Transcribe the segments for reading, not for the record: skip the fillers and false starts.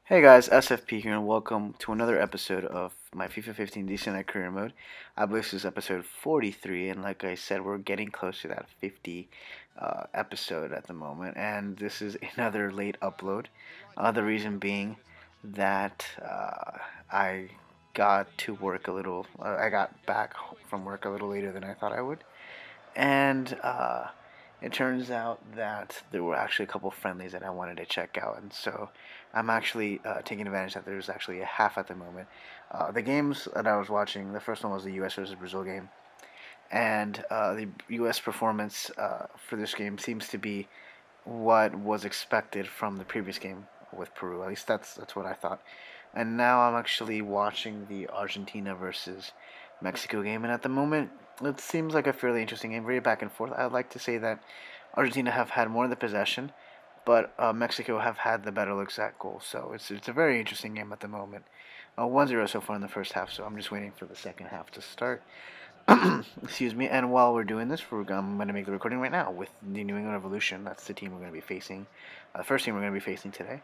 Hey guys, SFP here, and welcome to another episode of my FIFA 15 Decent at Career Mode. I believe this is episode 43, and like I said, we're getting close to that 50 episode at the moment, and this is another late upload. The reason being that I got to work a little, I got back from work a little later than I thought I would, and it turns out that there were actually a couple friendlies that I wanted to check out, and so I'm actually taking advantage that there's actually a half at the moment. The games that I was watching, the first one was the U.S. versus Brazil game, and the U.S. performance for this game seems to be what was expected from the previous game with Peru. At least that's what I thought. And now I'm actually watching the Argentina versus Mexico game, and at the moment it seems like a fairly interesting game, very back and forth. I'd like to say that Argentina have had more of the possession, but Mexico have had the better looks at goal. So it's a very interesting game at the moment. 1-0 so far in the first half, so I'm just waiting for the second half to start. Excuse me. And while we're doing this, I'm going to make the recording right now with the New England Revolution. That's the team we're going to be facing. The first team we're going to be facing today.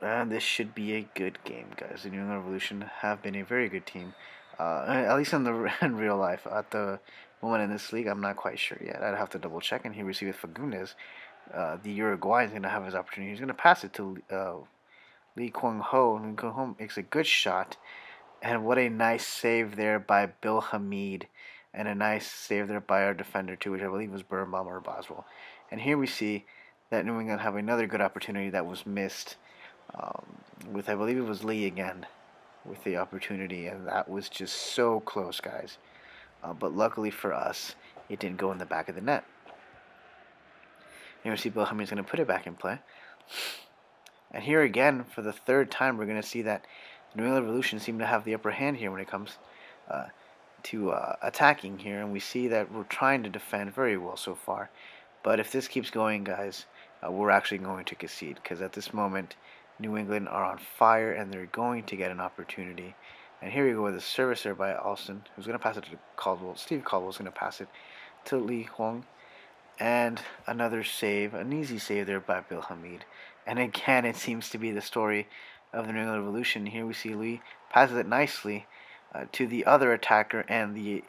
And this should be a good game, guys. The New England Revolution have been a very good team, at least in real life. At the moment in this league, I'm not quite sure yet. I'd have to double check. And here we see with Fagundes, the Uruguayan is going to have his opportunity. He's going to pass it to Lee Kwang Ho. Lee Kwang Ho makes a good shot. And what a nice save there by Bill Hamid. And a nice save there by our defender, too, which I believe was Birnbaum or Boswell. And here we see that New England have another good opportunity that was missed with, I believe it was Lee again, with the opportunity. And that was just so close, guys. But luckily for us, it didn't go in the back of the net. Here we see Bill Hamid's going to put it back in play. And here again, for the third time, we're going to see that the New England Revolution seem to have the upper hand here when it comes to attacking here. And we see that we're trying to defend very well so far. But if this keeps going, guys, we're actually going to concede. Because at this moment, New England are on fire and they're going to get an opportunity. And here we go with a service there by Alston, who's going to pass it to Caldwell. Steve Caldwell's going to pass it to Lee Huang. And another save, an easy save there by Bill Hamid. And again, it seems to be the story of the New England Revolution. Here we see Lee passes it nicely to the other attacker, and the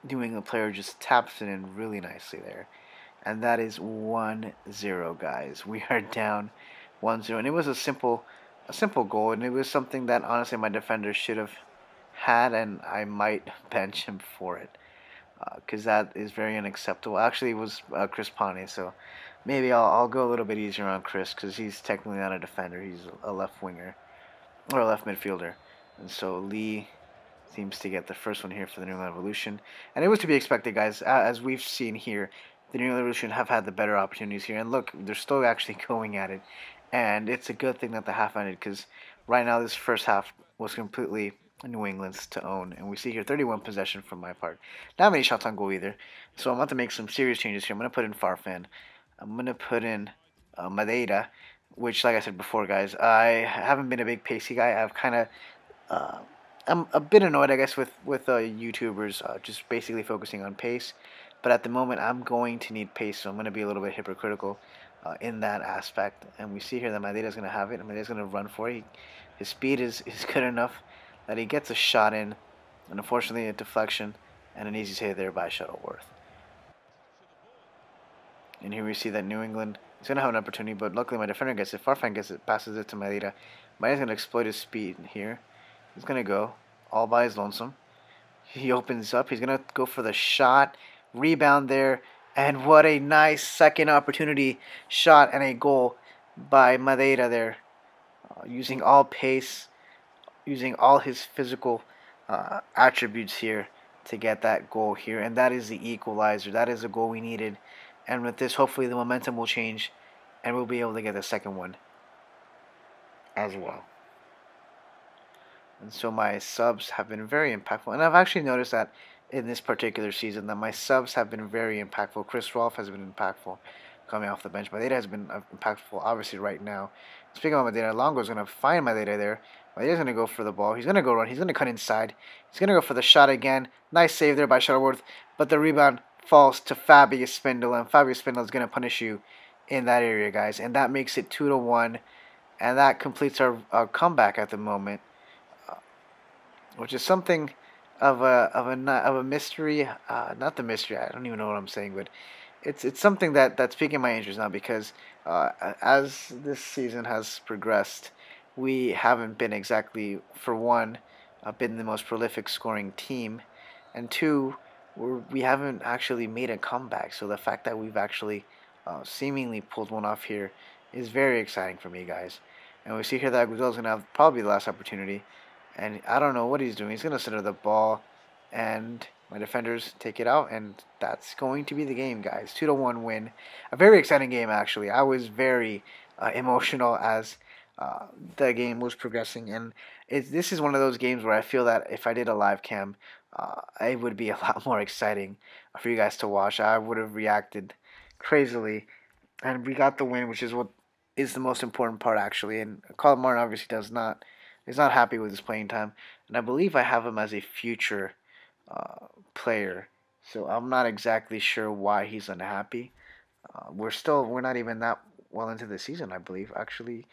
New England player just taps it in really nicely there. And that is 1-0, guys. We are down 1-0, and it was a simple goal, and it was something that honestly my defender should have had, and I might bench him for it. Because that is very unacceptable. Actually, it was Chris Pane, so maybe I'll go a little bit easier on Chris, because he's technically not a defender. He's a left winger, or a left midfielder. And so Lee seems to get the first one here for the New England Revolution. And it was to be expected, guys. As we've seen here, the New England Revolution have had the better opportunities here. And look, they're still actually going at it. And it's a good thing that the half ended, because right now this first half was completely New England's to own. And we see here 31 possession from my part. Not many shots on goal either. So I'm about to make some serious changes here. I'm going to put in Farfan. I'm going to put in Madeira, which, like I said before, guys, I haven't been a big pacey guy. I've kind of... I'm a bit annoyed, I guess, with YouTubers just basically focusing on pace. But at the moment, I'm going to need pace, so I'm going to be a little bit hypocritical in that aspect. And we see here that Madeira's going to have it. Madeira's going to run for it. His speed is good enough that he gets a shot in. And unfortunately, a deflection and an easy save there by Shuttleworth. And here we see that New England is going to have an opportunity, but luckily my defender gets it. Farfan gets it, passes it to Madeira. Madeira's going to exploit his speed here. He's going to go all by his lonesome. He opens up. He's going to go for the shot. Rebound there. And what a nice second opportunity shot and a goal by Madeira there. Using all pace, using all his physical attributes here to get that goal here. And that is the equalizer. That is the goal we needed. And with this, hopefully the momentum will change and we'll be able to get the second one as well. And so my subs have been very impactful. And I've actually noticed that in this particular season that my subs have been very impactful. Chris Rolfe has been impactful coming off the bench. Madeira has been impactful, obviously, right now. Speaking of Madeira, Longo's going to find Madeira there. Madeira's going to go for the ball. He's going to go run. He's going to cut inside. He's going to go for the shot again. Nice save there by Shuttleworth. But the rebound falls to Fabius Spindle. And Fabius Spindle is going to punish you in that area, guys. And that makes it 2-1. and that completes our comeback at the moment, uh, which is something of a mystery. Not the mystery. I don't even know what I'm saying, but it's something that's piquing my interest now because as this season has progressed, we haven't been exactly, for one, been the most prolific scoring team, and two, we haven't actually made a comeback. So the fact that we've actually seemingly pulled one off here is very exciting for me, guys. And we see here that Agudelo is going to have probably the last opportunity, and I don't know what he's doing. He's going to center the ball, and my defenders take it out, and that's going to be the game, guys. 2-1 win. A very exciting game, actually. I was very emotional as the game was progressing, and this is one of those games where I feel that if I did a live cam, it would be a lot more exciting for you guys to watch. I would have reacted crazily, and we got the win, which is what is the most important part, actually. And Colin Martin obviously does not is not happy with his playing time, and I believe I have him as a future player. So I'm not exactly sure why he's unhappy. We're not even that well into the season, I believe. Actually,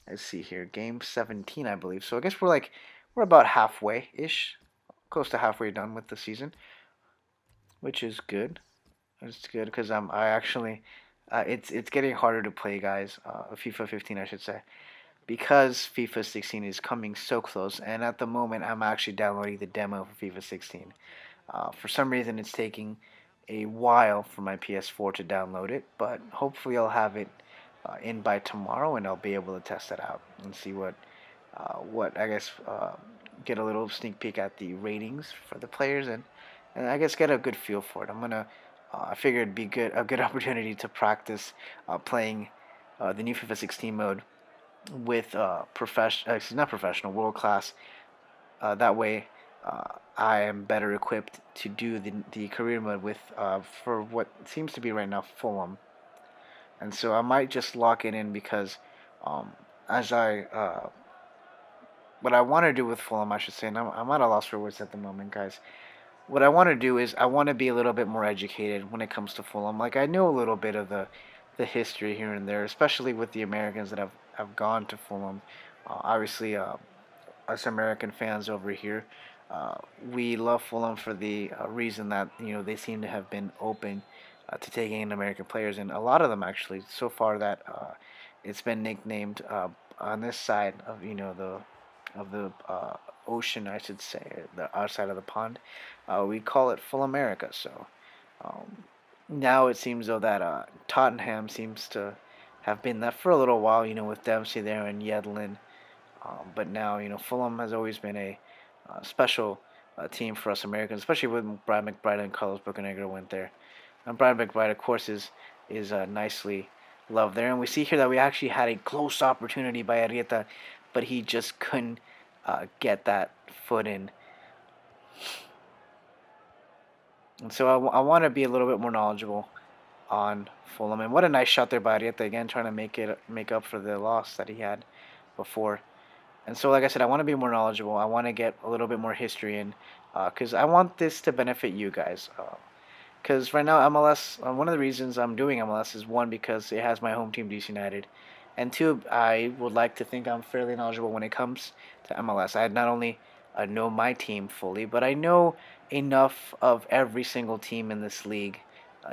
let's see here, game 17, I believe. So I guess we're about halfway ish, close to halfway done with the season, which is good. It's good because I actually it's getting harder to play, guys. FIFA 15, I should say, because FIFA 16 is coming so close, and at the moment I'm actually downloading the demo for FIFA 16. For some reason, it's taking a while for my PS4 to download it, but hopefully I'll have it in by tomorrow, and I'll be able to test it out and see what I guess get a little sneak peek at the ratings for the players, and I guess get a good feel for it. I figured it'd be a good opportunity to practice playing the new FIFA 16 mode with not professional, world class. That way, I am better equipped to do the career mode with for what seems to be right now Fulham, and so I might just lock it in because um, as I what I want to do with Fulham, I should say, and I'm at a loss for words at the moment, guys. What I want to do is I want to be a little bit more educated when it comes to Fulham. Like I know a little bit of the history here and there, especially with the Americans that have gone to Fulham. Obviously, us American fans over here, uh, we love Fulham for the reason that they seem to have been open to taking in American players, and a lot of them actually so far that it's been nicknamed on this side of the ocean, I should say, the outside of the pond. We call it Full America. So um, now it seems though that Tottenham seems to have been that for a little while, with Dempsey there and Yedlin. But now, Fulham has always been a special team for us Americans, especially when Brian McBride and Carlos Bocanegra went there. And Brian McBride, of course, is nicely loved there. And we see here that we actually had a close opportunity by Arrieta, but he just couldn't get that foot in. And so I want to be a little bit more knowledgeable on Fulham. And what a nice shot there by Arrieta again, trying to make up for the loss that he had before. And so, like I said, I want to be more knowledgeable. I want to get a little bit more history in, because I want this to benefit you guys. Because right now, MLS, one of the reasons I'm doing MLS is one, because it has my home team, DC United. And two, I would like to think I'm fairly knowledgeable when it comes to MLS. I not only know my team fully, but I know enough of every single team in this league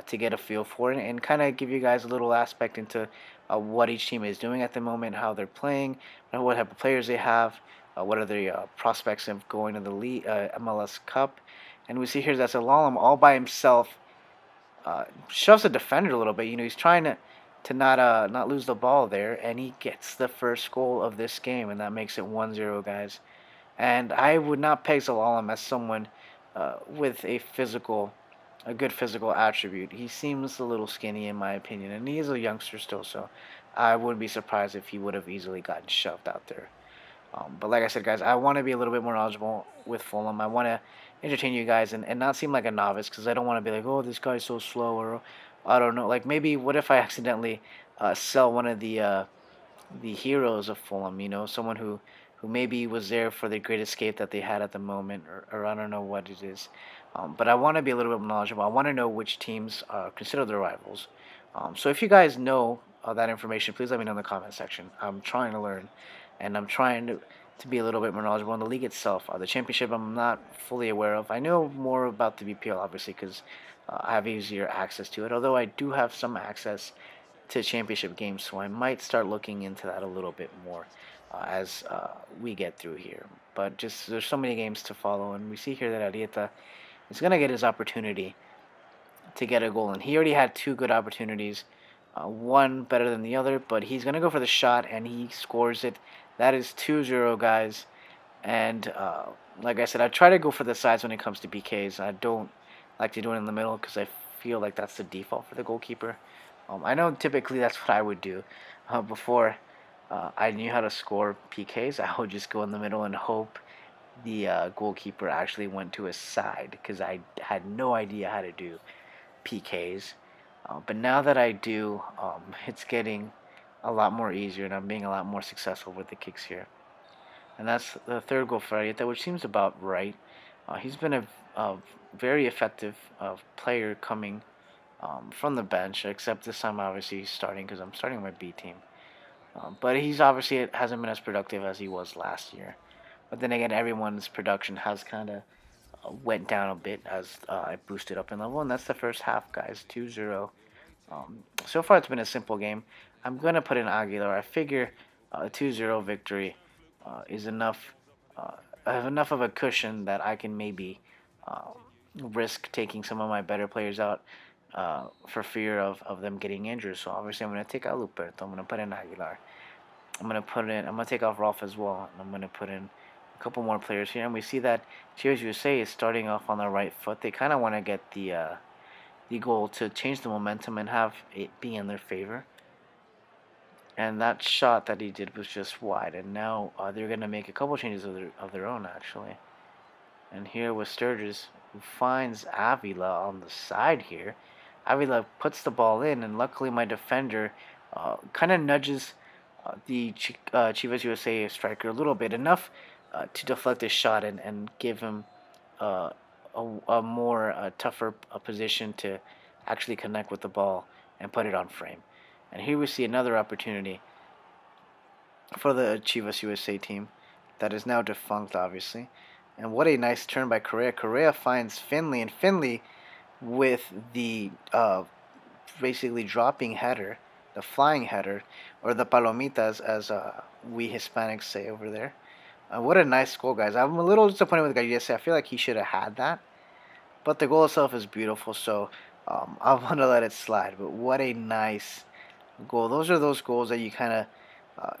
to get a feel for it and kind of give you guys a little aspect into what each team is doing at the moment, how they're playing, what type of players they have, what are the prospects of going to the league, MLS Cup. And we see here that's Alalam all by himself, shoves the defender a little bit. He's trying to not lose the ball there, and he gets the first goal of this game, and that makes it 1-0, guys. And I would not peg Zalalam as someone with a good physical attribute. He seems a little skinny in my opinion, and he is a youngster still, so I wouldn't be surprised if he would have easily gotten shoved out there. But like I said, guys, I want to be a little bit more knowledgeable with Fulham. I want to entertain you guys and not seem like a novice, because I don't want to be like, oh, this guy's so slow, or I don't know. Like, maybe what if I accidentally sell one of the heroes of Fulham, someone who maybe was there for the great escape that they had at the moment, or I don't know what it is. But I want to be a little bit knowledgeable. I want to know which teams consider their rivals. So if you guys know that information, please let me know in the comment section. I'm trying to learn, and I'm trying to be a little bit more knowledgeable on the league itself. The championship I'm not fully aware of. I know more about the BPL obviously because I have easier access to it. Although I do have some access to championship games, so I might start looking into that a little bit more as we get through here. But just there's so many games to follow, and we see here that Arieta is gonna get his opportunity to get a goal, and he already had two good opportunities, one better than the other, but he's gonna go for the shot and he scores it. That is 2-0, guys. And like I said, I try to go for the sides when it comes to PKs. I don't like to do it in the middle because I feel like that's the default for the goalkeeper. I know typically that's what I would do. Before I knew how to score PKs, I would just go in the middle and hope the goalkeeper actually went to his side because I had no idea how to do PKs. But now that I do, it's getting a lot more easier and I'm being a lot more successful with the kicks here. And that's the third goal for Arieta, which seems about right. He's been a very effective player coming from the bench, except this time obviously he's starting because I'm starting my B team. But he's obviously hasn't been as productive as he was last year. But then again, everyone's production has kind of went down a bit as I boosted up in level, and that's the first half, guys. 2-0. So far, it's been a simple game. I'm going to put in Aguilar. I figure a 2-0 victory is enough. I have enough of a cushion that I can maybe uh, risk taking some of my better players out for fear of them getting injured. So obviously, I'm going to take out Luperto. I'm going to put in Aguilar. I'm gonna take off Rolf as well, and I'm gonna put in a couple more players here. And we see that Chivas USA is starting off on the right foot. They kind of want to get the goal to change the momentum and have it be in their favor. And that shot that he did was just wide. And now they're gonna make a couple changes of their own actually. And here was Sturgis, who finds Avila on the side here. Avila puts the ball in, and luckily my defender kind of nudges the Chivas USA striker a little bit, enough to deflect his shot and give him uh, a more tougher position to actually connect with the ball and put it on frame. And here we see another opportunity for the Chivas USA team that is now defunct, obviously. And what a nice turn by Correa. Correa finds Finley, and Finley with the basically dropping header, the flying header, or the palomitas, as we Hispanics say over there. What a nice goal, guys. I'm a little disappointed with Gallese. I feel like he should have had that. But the goal itself is beautiful, so I'm going to let it slide. But what a nice goal. Those are those goals that you kind of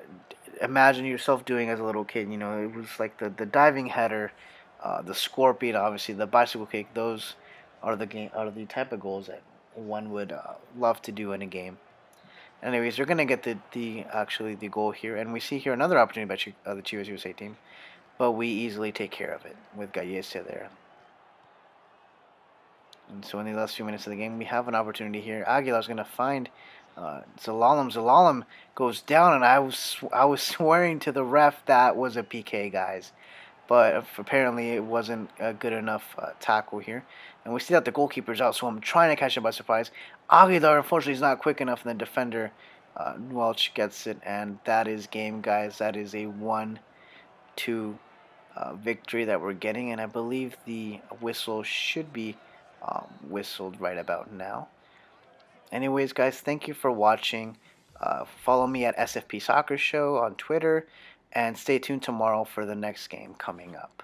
imagine yourself doing as a little kid. You know, it was like the diving header, the scorpion, obviously, the bicycle kick. Those are the type of goals that one would love to do in a game. Anyways, they're gonna get the goal here, and we see here another opportunity by the Chivas USA team, but we easily take care of it with Gallese there. And so in the last few minutes of the game, we have an opportunity here. Aguilar's gonna find Zelalem. Zelalem goes down, and I was swearing to the ref that was a PK, guys. But apparently it wasn't a good enough tackle here. And we see that the goalkeeper's out, so I'm trying to catch him by surprise. Aguilar, unfortunately, is not quick enough, and the defender, Welch, gets it. And that is game, guys. That is a 1-2 victory that we're getting. And I believe the whistle should be whistled right about now. Anyways, guys, thank you for watching. Follow me at SFP Soccer Show on Twitter. And stay tuned tomorrow for the next game coming up.